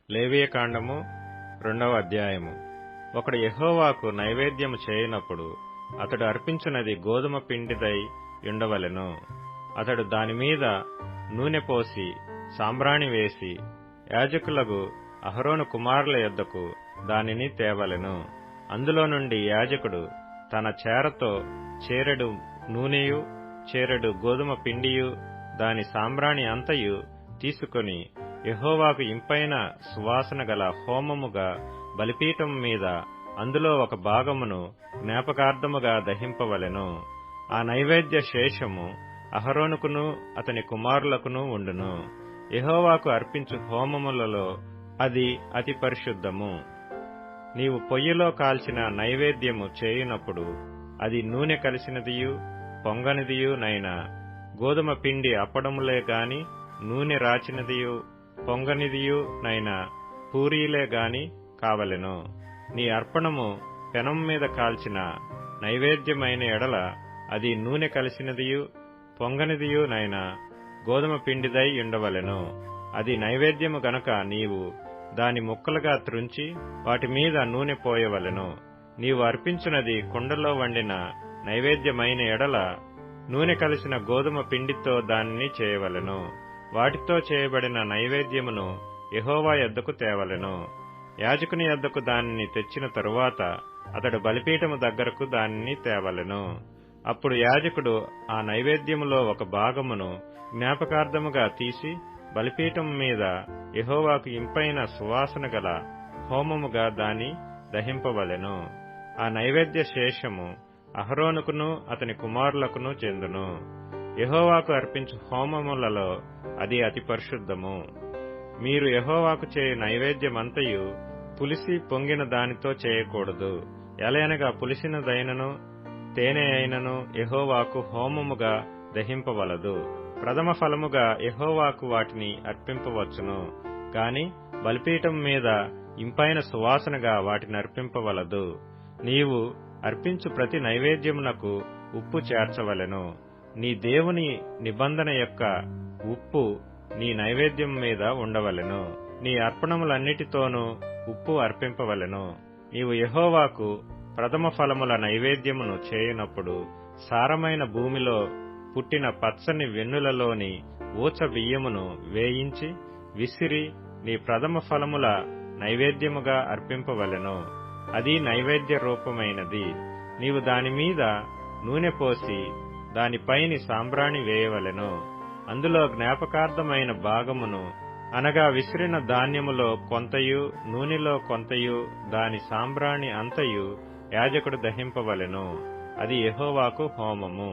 లేవియకాండము 2వ అధ్యాయము. ఒకడు యెహోవాకు నైవేద్యము చేయనప్పుడు అతడు అర్పించునది గోదుమ పిండిదై యుండవలెను. అతడు దానిమీద నూనె పోసి సాంబ్రాణి వేసి యాజకులగు అహరోను కుమారుల యొద్దకు దానిని తేవలెను. అందులో నుండి యాజకుడు తన చేరతో చేరెడు నూనెయు చేరెడు గోదుమ పిండియు దాని సాంబ్రాణి అంతయు తీసుకొని యెహోవాకు ఇంపైన సువాసన గల హోమముగా బలిపీఠము మీద అందులో ఒక భాగమును జ్ఞాపకార్థముగా దహింపవలెను. ఆ నైవేద్య శేషము అహరోనుకును అతని కుమారులకును ఉండును. యెహోవాకు అర్పించు హోమములలో అది అతి పరిశుద్ధము. నీవు పొయ్యిలో కాల్చిన నైవేద్యము చేయునప్పుడు అది నూనె కలిసినదియు పొంగనిదియు నైనా గోదుమ పిండి అప్పడములే గాని నూనె రాచినదియు పొంగనిదియు నైనా పూరీలే గాని కావలెను. నీ అర్పణము పెనం మీద కాల్చిన నైవేద్యమైన ఎడల అది నూనె కలిసినదియు పొంగనిదియు నైనా గోదుమ పిండిదై యుండవలెను. అది నైవేద్యము గనక నీవు దాని ముక్కలుగా త్రుంచి వాటి మీద నూనె పోయవలెను. నీవు అర్పించునది కుండలో వండిన నైవేద్యమైన ఎడల నూనె కలిసిన గోదుమ పిండితో దానిని చేయవలెను. వాటితో చేయబడిన నైవేద్యమును యెహోవా యొద్దకు తేవలెను. యాజకుని యొద్దకు దానిని తెచ్చిన తరువాత అతడు బలిపీఠము దగ్గరకు దానిని తేవలెను. అప్పుడు యాజకుడు ఆ నైవేద్యములో ఒక భాగమును జ్ఞాపకార్థముగా తీసి బలిపీఠం మీద యెహోవాకు ఇంపైన సువాసన గల హోమముగా దాని దహింపవలెను. ఆ నైవేద్య శేషము అహరోనుకును అతని కుమారులకును చెందును. యెహోవాకు అర్పించు హోమములలో అది అతి పరిశుద్ధము. మీరు యెహోవాకు చేయు నైవేద్యమంతయు పులిసి పొంగిన దానితో చేయకూడదు. ఎలయనగా పులిసినదైనను తేనె అయినను యెహోవాకు హోమముగా దహింపవలదు. ప్రథమ ఫలముగా యెహోవాకు వాటిని అర్పింపవచ్చును గాని బలిపీఠం మీద ఇంపైన సువాసనగా వాటిని అర్పింపవలదు. నీవు అర్పించు ప్రతి నైవేద్యమునకు ఉప్పు చేర్చవలెను. నీ దేవుని నిబంధన యొక్క ఉప్పు నీ నైవేద్యం మీద ఉండవలెను. నీ అర్పణములన్నిటితోనూ ఉప్పు అర్పింపవలెను. నీవు యెహోవాకు ప్రథమ ఫలముల నైవేద్యమును చేయునప్పుడు సారమైన భూమిలో పుట్టిన పచ్చని వెన్నులలోని ఊచ బియ్యమును వేయించి విసిరి నీ ప్రథమ ఫలముల నైవేద్యముగా అర్పింపవలెను. అది నైవేద్య రూపమైనది. నీవు దానిమీద నూనె పోసి దానిపైని సాంబ్రాణి వేయవలెను. అందులో జ్ఞాపకార్థమైన భాగమును అనగా విసిరిన ధాన్యములో కొంతయు నూనెలో కొంతయు దాని సాంబ్రాణి అంతయు యాజకుడు దహింపవలెను. అది యెహోవాకు హోమము.